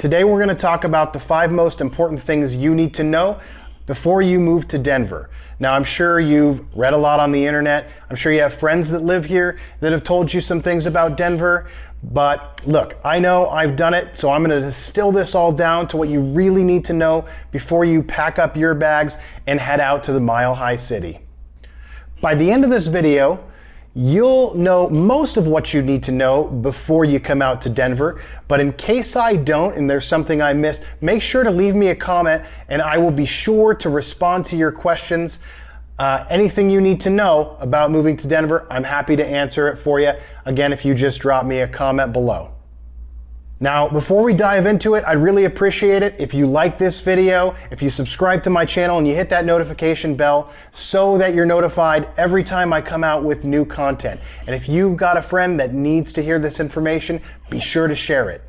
Today we're going to talk about the 5 most important things you need to know before you move to Denver. Now, I'm sure you've read a lot on the internet. I'm sure you have friends that live here that have told you some things about Denver. But look, I know I've done it, so I'm going to distill this all down to what you really need to know before you pack up your bags and head out to the Mile High City. By the end of this video, you'll know most of what you need to know before you come out to Denver, but in case I don't and there's something I missed, make sure to leave me a comment and I will be sure to respond to your questions. Anything you need to know about moving to Denver, I'm happy to answer it for you. Again, if you just drop me a comment below. Now, before we dive into it, I'd really appreciate it if you like this video, if you subscribe to my channel and you hit that notification bell so that you're notified every time I come out with new content. And if you've got a friend that needs to hear this information, be sure to share it.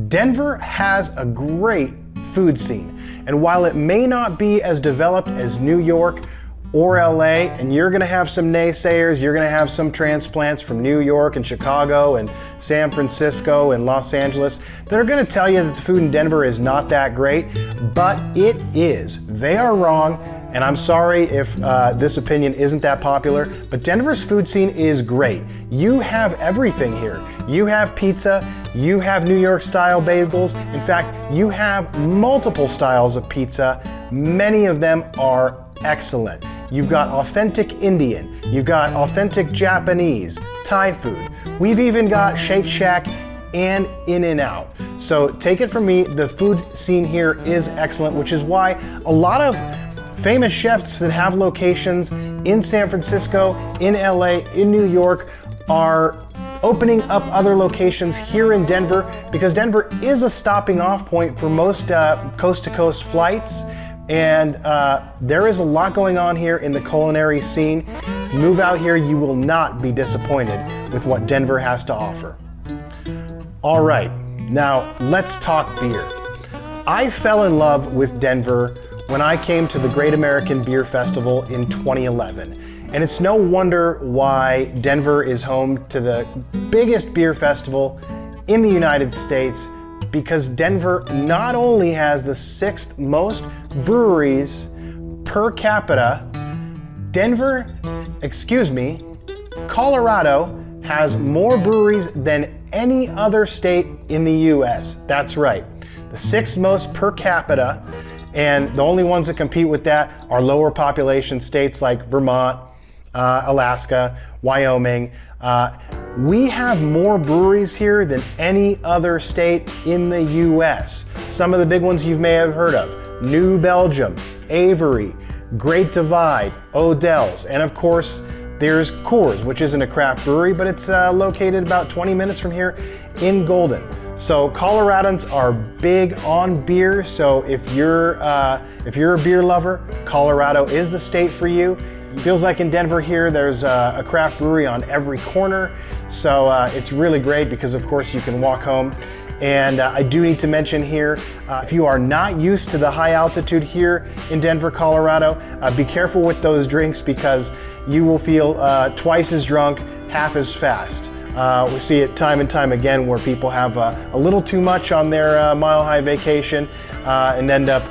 Denver has a great food scene. And while it may not be as developed as New York or LA, and you're gonna have some naysayers, you're gonna have some transplants from New York and Chicago and San Francisco and Los Angeles that are gonna tell you that the food in Denver is not that great, but it is. They are wrong, and I'm sorry if this opinion isn't that popular, but Denver's food scene is great. You have everything here. You have pizza, you have New York style bagels. In fact, you have multiple styles of pizza. Many of them are excellent. You've got authentic Indian, you've got authentic Japanese, Thai food. We've even got Shake Shack and In-N-Out. So take it from me, the food scene here is excellent, which is why a lot of famous chefs that have locations in San Francisco, in LA, in New York are opening up other locations here in Denver because Denver is a stopping off point for most coast-to-coast flights, and there is a lot going on here in the culinary scene. Move out here, you will not be disappointed with what Denver has to offer. All right, now let's talk beer. I fell in love with Denver when I came to the Great American Beer Festival in 2011. And it's no wonder why Denver is home to the biggest beer festival in the United States, because Denver not only has the 6th most breweries per capita, Colorado has more breweries than any other state in the US. That's right, the 6th most per capita, and the only ones that compete with that are lower population states like Vermont, Alaska, Wyoming. We have more breweries here than any other state in the US. Some of the big ones you may have heard of: New Belgium, Avery, Great Divide, Odell's, and of course there's Coors, which isn't a craft brewery, but it's located about 20 minutes from here in Golden. So Coloradans are big on beer, so if you're a beer lover, Colorado is the state for you. Feels like in Denver here, there's a craft brewery on every corner, so it's really great because of course you can walk home. And I do need to mention here, if you are not used to the high altitude here in Denver, Colorado, be careful with those drinks because you will feel twice as drunk, half as fast. We see it time and time again where people have a little too much on their Mile High vacation and end up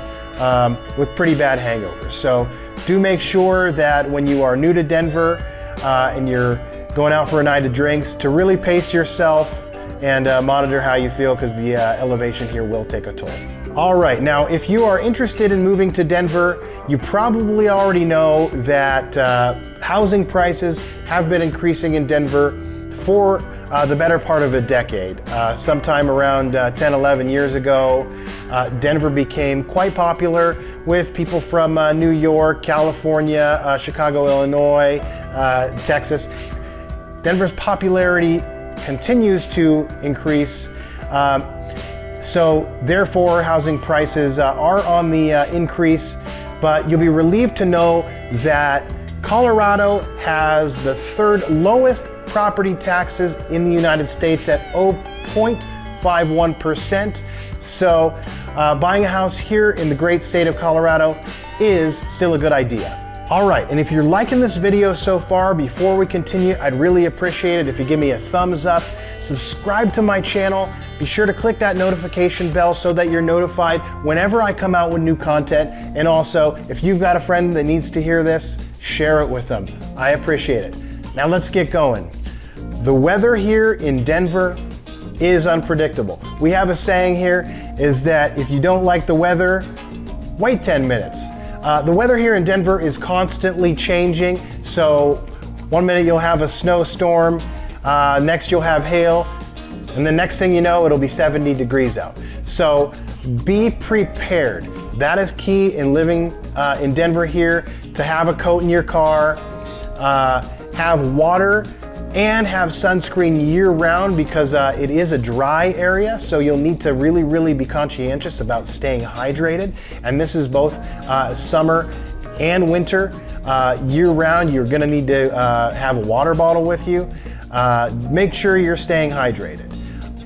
with pretty bad hangovers. So do make sure that when you are new to Denver and you're going out for a night of drinks, to really pace yourself and monitor how you feel, because the elevation here will take a toll. All right, now if you are interested in moving to Denver, you probably already know that housing prices have been increasing in Denver for the better part of a decade. Sometime around 10, 11 years ago, Denver became quite popular with people from New York, California, Chicago, Illinois, Texas. Denver's popularity continues to increase. So therefore, housing prices are on the increase, but you'll be relieved to know that Colorado has the 3rd lowest property taxes in the United States at 0.51%. So buying a house here in the great state of Colorado is still a good idea. All right, and if you're liking this video so far, before we continue, I'd really appreciate it if you give me a thumbs up, subscribe to my channel, be sure to click that notification bell so that you're notified whenever I come out with new content, and also, if you've got a friend that needs to hear this, share it with them. I appreciate it. Now let's get going. The weather here in Denver is unpredictable. We have a saying here, is that if you don't like the weather, wait 10 minutes. The weather here in Denver is constantly changing, so one minute you'll have a snowstorm, next you'll have hail, and the next thing you know, it'll be 70 degrees out. So be prepared. That is key in living in Denver here, to have a coat in your car, have water, and have sunscreen year-round, because it is a dry area, so you'll need to really be conscientious about staying hydrated. And this is both summer and winter. Year-round, you're gonna need to have a water bottle with you. Make sure you're staying hydrated.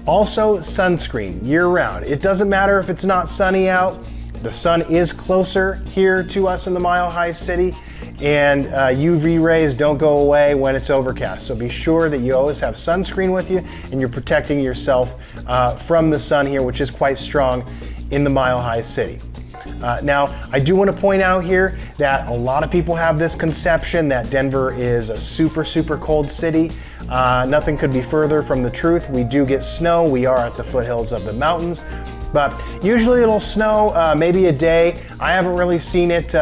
Also, sunscreen year-round. It doesn't matter if it's not sunny out. The sun is closer here to us in the Mile High City, and UV rays don't go away when it's overcast. So be sure that you always have sunscreen with you and you're protecting yourself from the sun here, which is quite strong in the Mile High City. Now, I do want to point out here that a lot of people have this conception that Denver is a super cold city. Nothing could be further from the truth. We do get snow. We are at the foothills of the mountains, but usually it'll snow maybe a day. I haven't really seen it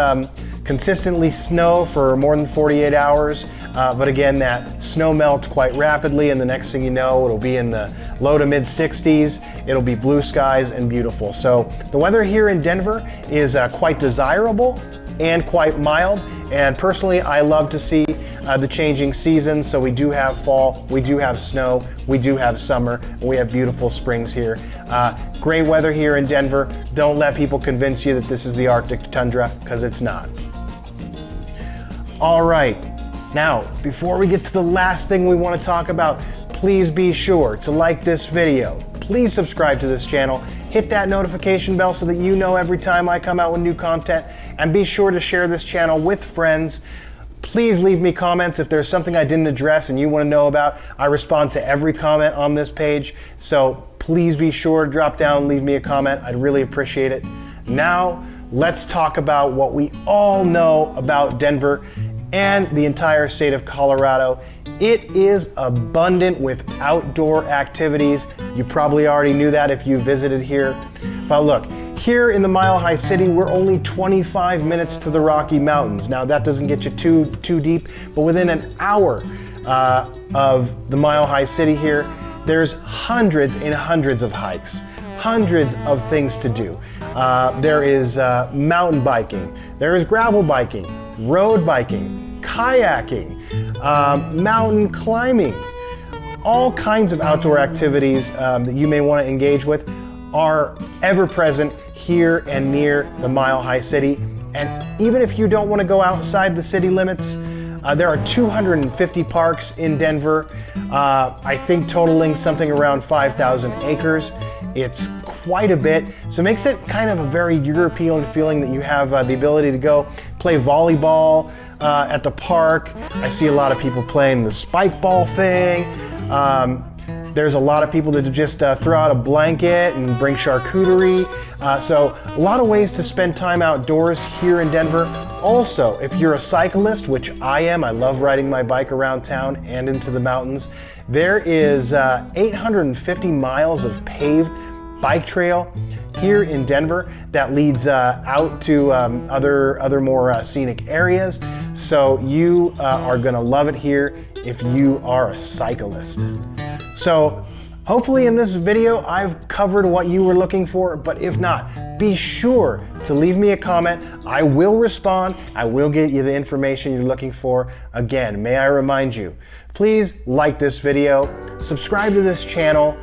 consistently snow for more than 48 hours. But again, that snow melts quite rapidly, and the next thing you know, it'll be in the low to mid 60s. It'll be blue skies and beautiful. So the weather here in Denver is quite desirable and quite mild. And personally, I love to see the changing seasons. So we do have fall, we do have snow, we do have summer, and we have beautiful springs here. Great weather here in Denver. Don't let people convince you that this is the Arctic tundra, because it's not. All right. Now, before we get to the last thing we want to talk about, please be sure to like this video. Please subscribe to this channel. Hit that notification bell so that you know every time I come out with new content. And be sure to share this channel with friends. Please leave me comments if there's something I didn't address and you want to know about. I respond to every comment on this page. So please be sure to drop down, leave me a comment. I'd really appreciate it. Now, let's talk about what we all know about Denver and the entire state of Colorado. It is abundant with outdoor activities. You probably already knew that if you visited here. But look, here in the Mile High City, we're only 25 minutes to the Rocky Mountains. Now that doesn't get you too deep, but within an hour of the Mile High City here, there's hundreds and hundreds of hikes, hundreds of things to do. There is mountain biking, there is gravel biking, road biking, kayaking, mountain climbing. All kinds of outdoor activities that you may want to engage with are ever present here and near the Mile High City. And even if you don't want to go outside the city limits, there are 250 parks in Denver, I think totaling something around 5,000 acres. It's quite a bit, so it makes it kind of a very European feeling that you have the ability to go play volleyball at the park. I see a lot of people playing the spike ball thing. There's a lot of people that just throw out a blanket and bring charcuterie. So a lot of ways to spend time outdoors here in Denver. Also, if you're a cyclist, which I am, I love riding my bike around town and into the mountains. There is 850 miles of paved bike trail here in Denver that leads out to other more scenic areas. So you are gonna love it here if you are a cyclist. So hopefully in this video I've covered what you were looking for, but if not, be sure to leave me a comment. I will respond. I will get you the information you're looking for. Again, may I remind you, please like this video, subscribe to this channel,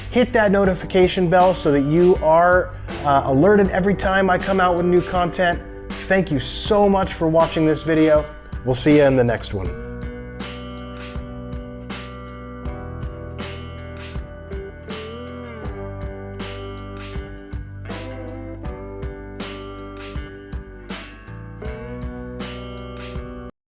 hit that notification bell so that you are alerted every time I come out with new content. Thank you so much for watching this video. We'll see you in the next one.